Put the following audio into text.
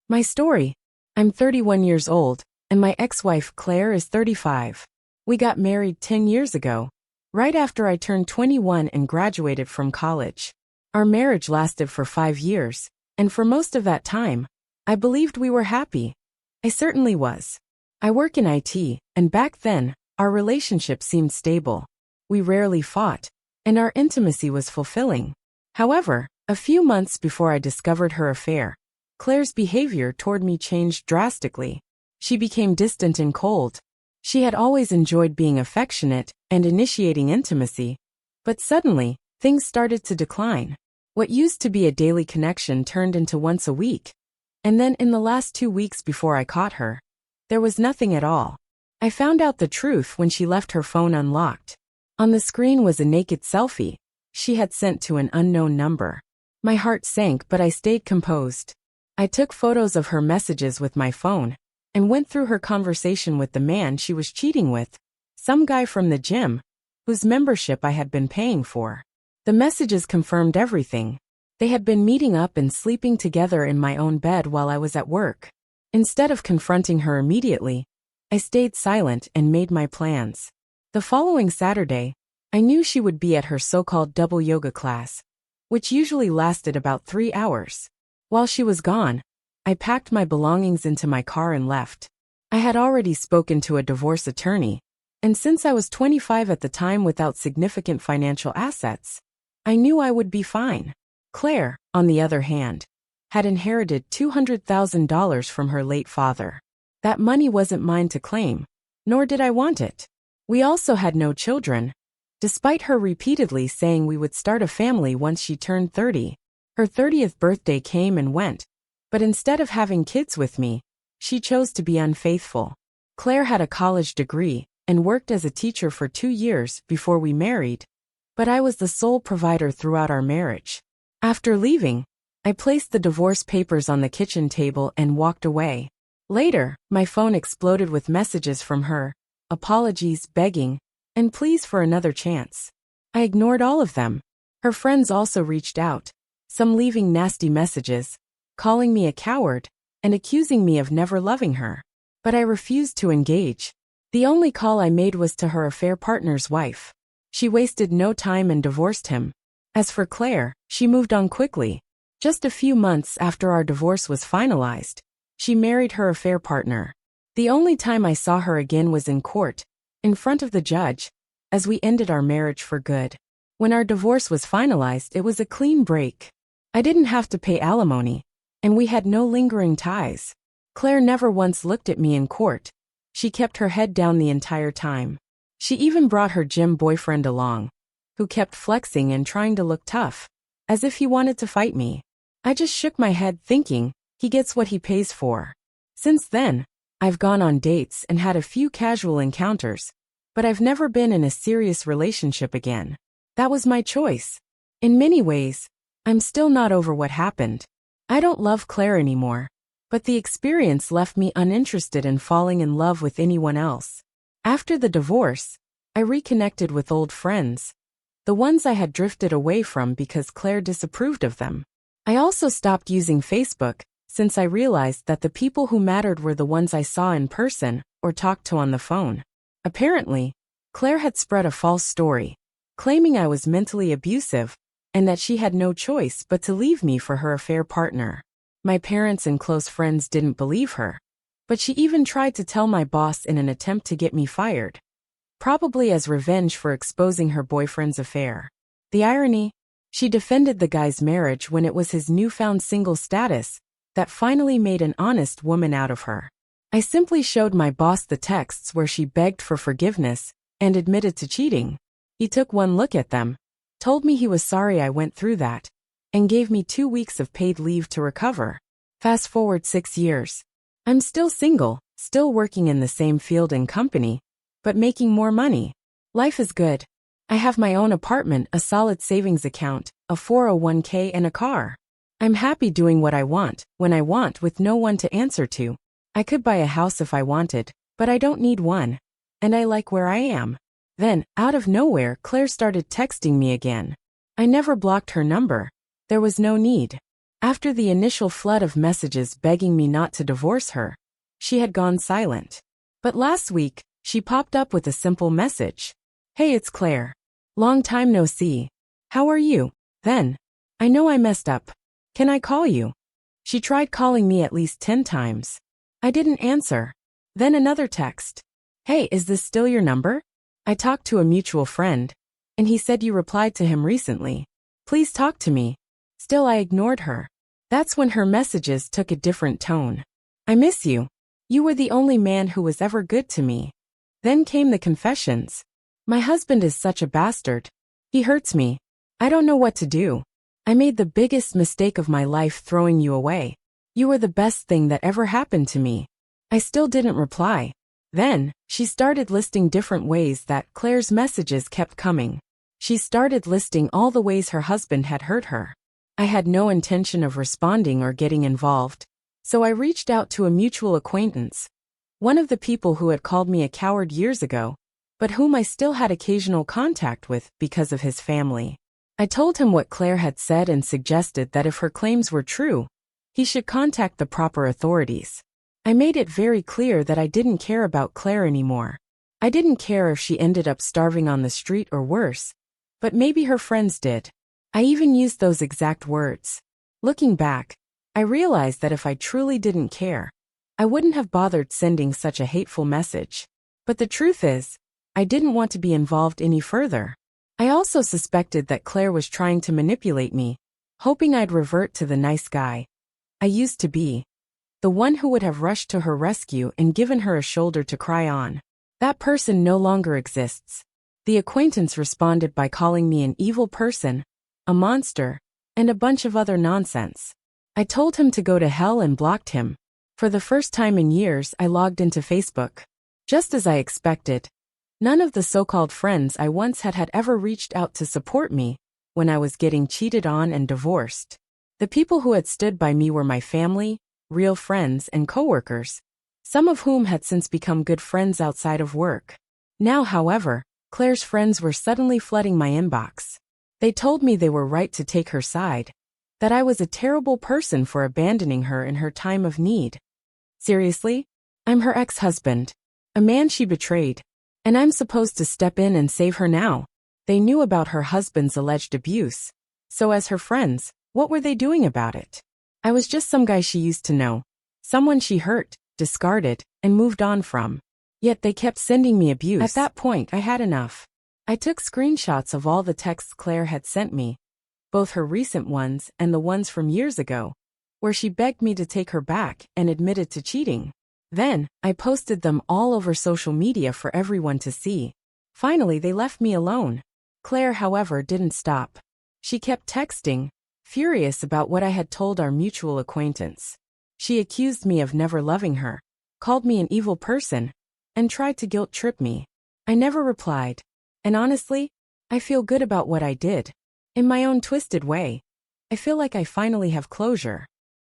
My story. I'm 31 years old, and my ex-wife Claire is 35. We got married 10 years ago, right after I turned 21 and graduated from college. Our marriage lasted for 5 years, and for most of that time, I believed we were happy. I certainly was. I work in IT, and back then, our relationship seemed stable. We rarely fought, and our intimacy was fulfilling. However, a few months before I discovered her affair, Claire's behavior toward me changed drastically. She became distant and cold. She had always enjoyed being affectionate and initiating intimacy, but suddenly, things started to decline. What used to be a daily connection turned into once a week. And then in the last 2 weeks before I caught her, there was nothing at all. I found out the truth when she left her phone unlocked. On the screen was a naked selfie she had sent to an unknown number. My heart sank, but I stayed composed. I took photos of her messages with my phone and went through her conversation with the man she was cheating with, some guy from the gym, whose membership I had been paying for. The messages confirmed everything. They had been meeting up and sleeping together in my own bed while I was at work. Instead of confronting her immediately, I stayed silent and made my plans. The following Saturday, I knew she would be at her so-called double yoga class, which usually lasted about 3 hours. While she was gone, I packed my belongings into my car and left. I had already spoken to a divorce attorney, and since I was 25 at the time without significant financial assets, I knew I would be fine. Claire, on the other hand, had inherited $200,000 from her late father. That money wasn't mine to claim, nor did I want it. We also had no children, despite her repeatedly saying we would start a family once she turned 30. Her 30th birthday came and went, but instead of having kids with me, she chose to be unfaithful. Claire had a college degree and worked as a teacher for 2 years before we married, but I was the sole provider throughout our marriage. After leaving, I placed the divorce papers on the kitchen table and walked away. Later, my phone exploded with messages from her, apologies, begging, and pleas for another chance. I ignored all of them. Her friends also reached out, some leaving nasty messages, calling me a coward, and accusing me of never loving her. But I refused to engage. The only call I made was to her affair partner's wife. She wasted no time and divorced him. As for Claire, she moved on quickly. Just a few months after our divorce was finalized, she married her affair partner. The only time I saw her again was in court, in front of the judge, as we ended our marriage for good. When our divorce was finalized, it was a clean break. I didn't have to pay alimony, and we had no lingering ties. Claire never once looked at me in court. She kept her head down the entire time. She even brought her gym boyfriend along, who kept flexing and trying to look tough, as if he wanted to fight me. I just shook my head thinking, he gets what he pays for. Since then, I've gone on dates and had a few casual encounters, but I've never been in a serious relationship again. That was my choice. In many ways, I'm still not over what happened. I don't love Claire anymore, but the experience left me uninterested in falling in love with anyone else. After the divorce, I reconnected with old friends, the ones I had drifted away from because Claire disapproved of them. I also stopped using Facebook, since I realized that the people who mattered were the ones I saw in person or talked to on the phone. Apparently, Claire had spread a false story, claiming I was mentally abusive and that she had no choice but to leave me for her affair partner. My parents and close friends didn't believe her, but she even tried to tell my boss in an attempt to get me fired, probably as revenge for exposing her boyfriend's affair. The irony? She defended the guy's marriage when it was his newfound single status that finally made an honest woman out of her. I simply showed my boss the texts where she begged for forgiveness and admitted to cheating. He took one look at them, told me he was sorry I went through that, and gave me 2 weeks of paid leave to recover. Fast forward 6 years. I'm still single, still working in the same field and company, but making more money. Life is good. I have my own apartment, a solid savings account, a 401k, and a car. I'm happy doing what I want, when I want, with no one to answer to. I could buy a house if I wanted, but I don't need one. And I like where I am. Then, out of nowhere, Claire started texting me again. I never blocked her number. There was no need. After the initial flood of messages begging me not to divorce her, she had gone silent. But last week, she popped up with a simple message. "Hey, it's Claire. Long time no see. How are you?" Then, "I know I messed up. Can I call you?" She tried calling me at least 10 times. I didn't answer. Then another text. "Hey, is this still your number? I talked to a mutual friend, and he said you replied to him recently. Please talk to me." Still I ignored her. That's when her messages took a different tone. "I miss you. You were the only man who was ever good to me." Then came the confessions. "My husband is such a bastard. He hurts me. I don't know what to do. I made the biggest mistake of my life throwing you away. You were the best thing that ever happened to me." I still didn't reply. Then, she started listing different ways that Claire's messages kept coming. She started listing all the ways her husband had hurt her. I had no intention of responding or getting involved, so I reached out to a mutual acquaintance, one of the people who had called me a coward years ago, but whom I still had occasional contact with because of his family. I told him what Claire had said and suggested that if her claims were true, he should contact the proper authorities. I made it very clear that I didn't care about Claire anymore. I didn't care if she ended up starving on the street or worse, but maybe her friends did. I even used those exact words. Looking back, I realized that if I truly didn't care, I wouldn't have bothered sending such a hateful message. But the truth is, I didn't want to be involved any further. I also suspected that Claire was trying to manipulate me, hoping I'd revert to the nice guy I used to be, the one who would have rushed to her rescue and given her a shoulder to cry on. That person no longer exists. The acquaintance responded by calling me an evil person, a monster, and a bunch of other nonsense. I told him to go to hell and blocked him. For the first time in years, I logged into Facebook. Just as I expected, none of the so-called friends I once had ever reached out to support me when I was getting cheated on and divorced. The people who had stood by me were my family, real friends, and coworkers, some of whom had since become good friends outside of work. Now, however, Claire's friends were suddenly flooding my inbox. They told me they were right to take her side, that I was a terrible person for abandoning her in her time of need. Seriously? I'm her ex-husband, a man she betrayed, and I'm supposed to step in and save her now. They knew about her husband's alleged abuse, so as her friends, what were they doing about it? I was just some guy she used to know, someone she hurt, discarded, and moved on from. Yet they kept sending me abuse. At that point, I had enough. I took screenshots of all the texts Claire had sent me, both her recent ones and the ones from years ago, where she begged me to take her back and admitted to cheating. Then, I posted them all over social media for everyone to see. Finally, they left me alone. Claire, however, didn't stop. She kept texting, furious about what I had told our mutual acquaintance. She accused me of never loving her, called me an evil person, and tried to guilt-trip me. I never replied. And honestly, I feel good about what I did. In my own twisted way, I feel like I finally have closure.